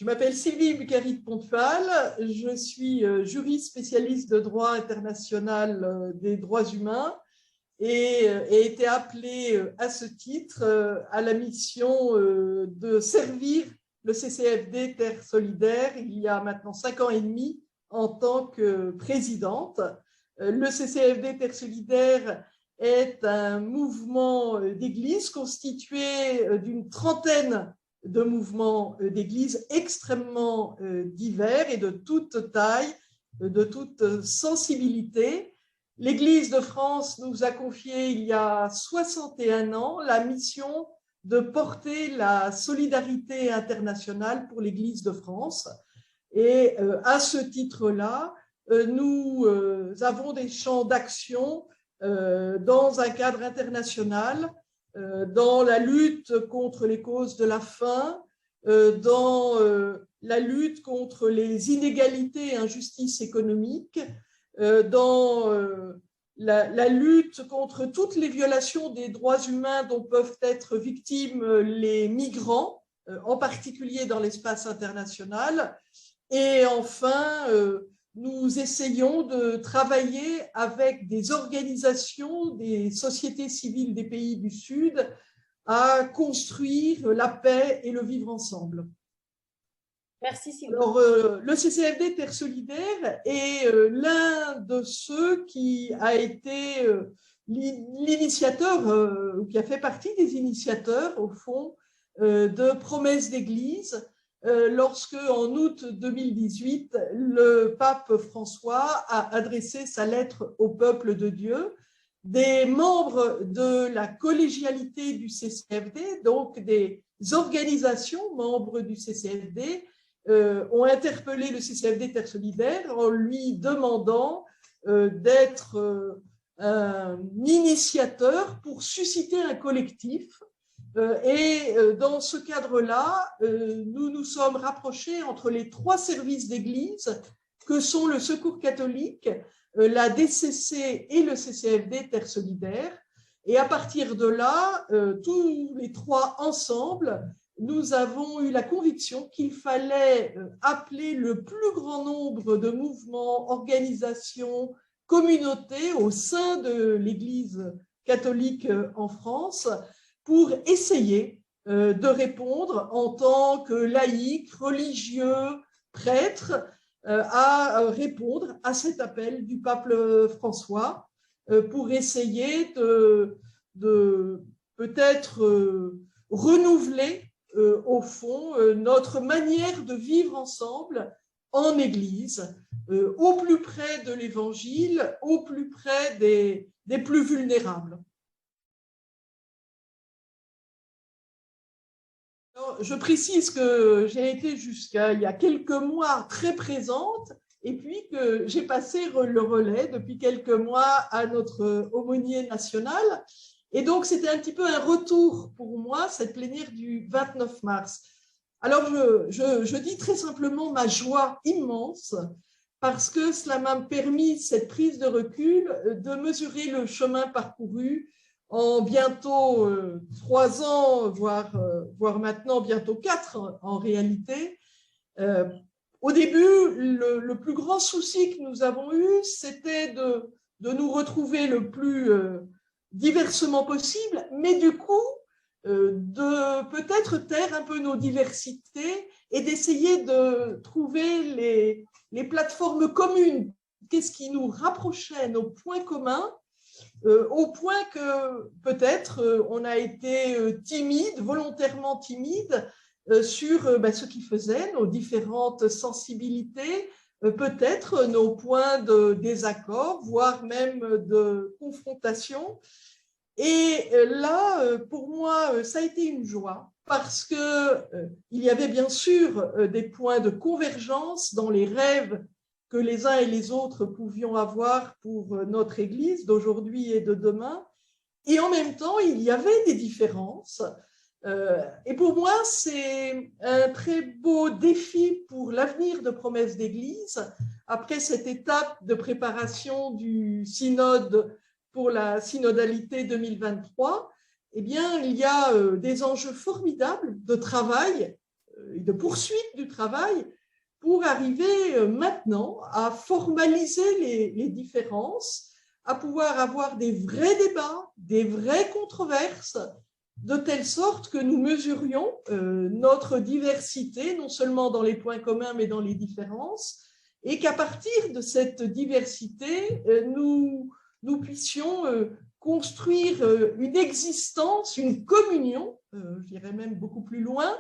Je m'appelle Sylvie Bucari-Pontual, je suis juriste spécialiste de droit international des droits humains et ai été appelée à ce titre à la mission de servir le CCFD Terre Solidaire il y a maintenant 5 ans et demi en tant que présidente. Le CCFD Terre Solidaire est un mouvement d'église constitué d'une trentaine de mouvements d'église extrêmement divers et de toute taille, de toute sensibilité. L'Église de France nous a confié il y a 61 ans la mission de porter la solidarité internationale pour l'Église de France. Et à ce titre-là, nous avons des champs d'action dans un cadre international, dans la lutte contre les causes de la faim, dans la lutte contre les inégalités et injustices économiques, dans la lutte contre toutes les violations des droits humains dont peuvent être victimes les migrants, en particulier dans l'espace international. Et enfin, nous essayons de travailler avec des organisations, des sociétés civiles des pays du Sud à construire la paix et le vivre ensemble. Merci Sylvie. Alors, le CCFD Terre Solidaire est l'un de ceux qui a été l'initiateur, ou qui a fait partie des initiateurs, au fond, de Promesses d'Église, lorsque, en août 2018, le pape François a adressé sa lettre au peuple de Dieu. Des membres de la collégialité du CCFD, donc des organisations membres du CCFD, ont interpellé le CCFD Terre Solidaire en lui demandant d'être un initiateur pour susciter un collectif. Et dans ce cadre-là, nous nous sommes rapprochés entre les 3 services d'église que sont le Secours catholique, la DCC et le CCFD Terre Solidaire. Et à partir de là, tous les 3 ensemble, nous avons eu la conviction qu'il fallait appeler le plus grand nombre de mouvements, organisations, communautés au sein de l'Église catholique en France pour essayer de répondre en tant que laïcs, religieux, prêtres, à répondre à cet appel du pape François pour essayer de peut-être renouveler au fond notre manière de vivre ensemble en Église, au plus près de l'Évangile, au plus près des plus vulnérables. Alors, je précise que j'ai été jusqu'à il y a quelques mois très présente et puis que j'ai passé le relais depuis quelques mois à notre aumônier national. Et donc, c'était un petit peu un retour pour moi, cette plénière du 29 mars. Alors, je dis très simplement ma joie immense parce que cela m'a permis, cette prise de recul, de mesurer le chemin parcouru en bientôt 3 ans, voire maintenant bientôt 4 en réalité. Au début, le plus grand souci que nous avons eu, c'était de nous retrouver le plus diversement possible, mais du coup, de peut-être taire un peu nos diversités et d'essayer de trouver les plateformes communes. Qu'est-ce qui nous rapprochait, nos points communs, au point que peut-être on a été timide, volontairement timide, sur ce qui faisait nos différentes sensibilités, peut-être nos points de désaccord, voire même de confrontation. Et là, pour moi, ça a été une joie parce qu'il y avait bien sûr des points de convergence dans les rêves que les uns et les autres pouvions avoir pour notre Église d'aujourd'hui et de demain. Et en même temps, il y avait des différences. Et pour moi, c'est un très beau défi pour l'avenir de Promesses d'Église. Après cette étape de préparation du synode pour la synodalité 2023, eh bien, il y a des enjeux formidables de travail et de poursuite du travail pour arriver maintenant à formaliser les différences, à pouvoir avoir des vrais débats, des vraies controverses, de telle sorte que nous mesurions notre diversité, non seulement dans les points communs, mais dans les différences, et qu'à partir de cette diversité, nous puissions construire une existence, une communion, je dirais même beaucoup plus loin,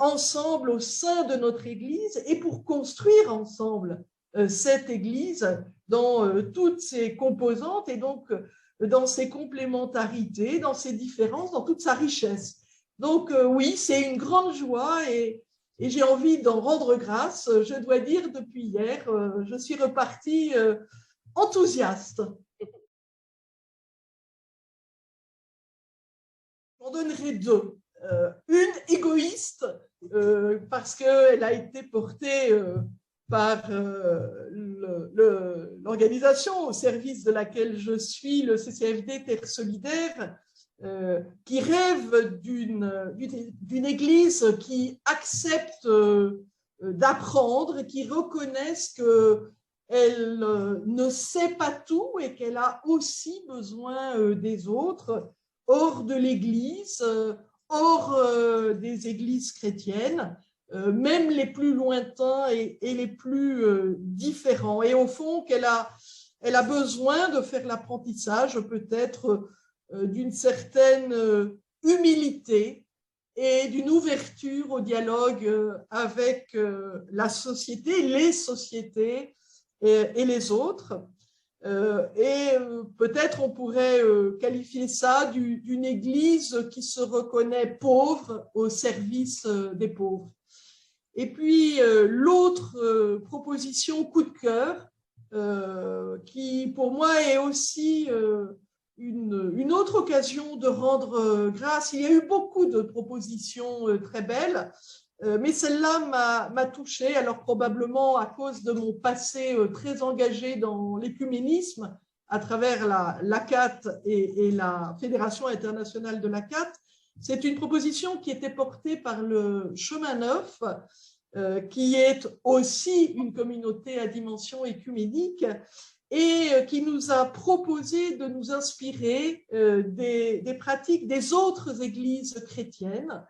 ensemble au sein de notre Église, et pour construire ensemble cette Église dans toutes ses composantes et donc dans ses complémentarités, dans ses différences, dans toute sa richesse. Donc oui, c'est une grande joie et j'ai envie d'en rendre grâce. Je dois dire, depuis hier, je suis repartie enthousiaste. J'en donnerai deux. Une égoïste, parce qu'elle a été portée par l'organisation au service de laquelle je suis, le CCFD Terre Solidaire, qui rêve d'une église qui accepte d'apprendre, qui reconnaisse qu'elle ne sait pas tout et qu'elle a aussi besoin des autres, hors de l'église, hors des églises chrétiennes, même les plus lointains et les plus différents. Et au fond, elle a besoin de faire l'apprentissage peut-être d'une certaine humilité et d'une ouverture au dialogue avec la société, les sociétés et les autres. Et peut-être on pourrait qualifier ça d'une église qui se reconnaît pauvre au service des pauvres. Et puis l'autre proposition coup de cœur, qui pour moi est aussi une autre occasion de rendre grâce. Il y a eu beaucoup de propositions très belles, mais celle-là m'a touchée, alors probablement à cause de mon passé très engagé dans l'écuménisme à travers l'ACAT et la Fédération internationale de l'ACAT. C'est une proposition qui était portée par le Chemin Neuf, qui est aussi une communauté à dimension écuménique et qui nous a proposé de nous inspirer des pratiques des autres églises chrétiennes.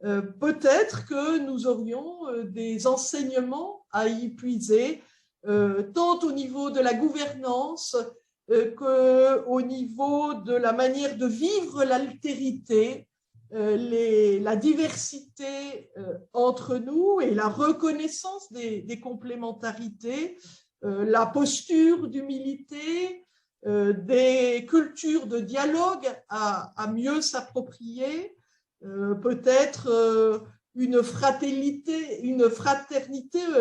Peut-être que nous aurions des enseignements à y puiser, tant au niveau de la gouvernance qu'au niveau de la manière de vivre l'altérité, la diversité entre nous et la reconnaissance des complémentarités, la posture d'humilité, des cultures de dialogue à mieux s'approprier, peut-être une fraternité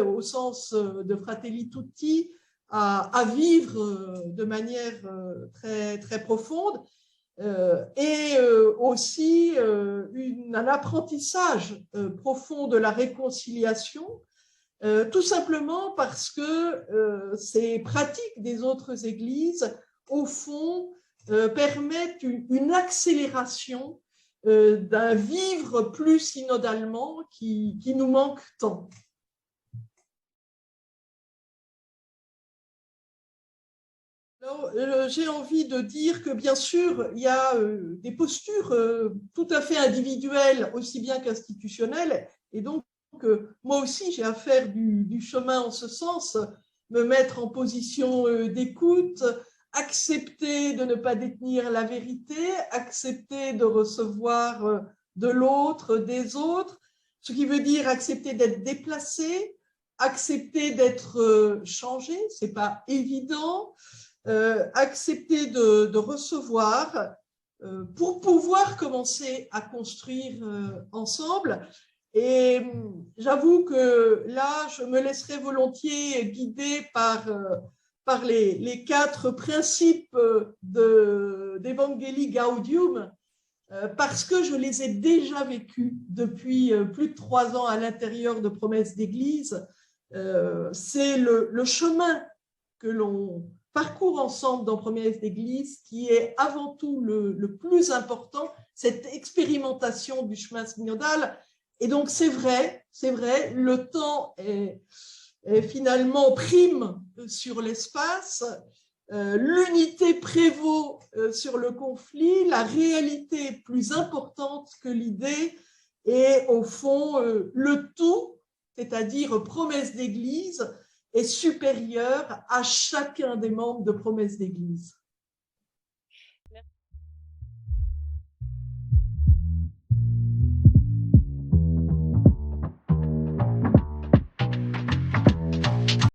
au sens de fratelli tutti à vivre de manière très, très profonde, et aussi un apprentissage profond de la réconciliation, tout simplement parce que ces pratiques des autres églises, au fond, permettent une accélération d'un vivre plus synodalement qui nous manque tant. J'ai envie de dire que bien sûr, il y a des postures tout à fait individuelles, aussi bien qu'institutionnelles, et donc moi aussi j'ai à faire du chemin en ce sens, me mettre en position d'écoute, accepter de ne pas détenir la vérité, accepter de recevoir de l'autre, des autres, ce qui veut dire accepter d'être déplacé, accepter d'être changé, c'est pas évident, accepter de recevoir pour pouvoir commencer à construire ensemble. Et j'avoue que là, je me laisserai volontiers guider par les 4 principes d'Evangelii Gaudium, parce que je les ai déjà vécus depuis plus de 3 ans à l'intérieur de Promesses d'Église. C'est le chemin que l'on parcourt ensemble dans Promesses d'Église qui est avant tout le plus important, cette expérimentation du chemin synodal. Et donc, c'est vrai, le temps est finalement prime sur l'espace, l'unité prévaut sur le conflit, la réalité est plus importante que l'idée, et au fond, le tout, c'est-à-dire promesse d'Église, est supérieur à chacun des membres de promesse d'Église.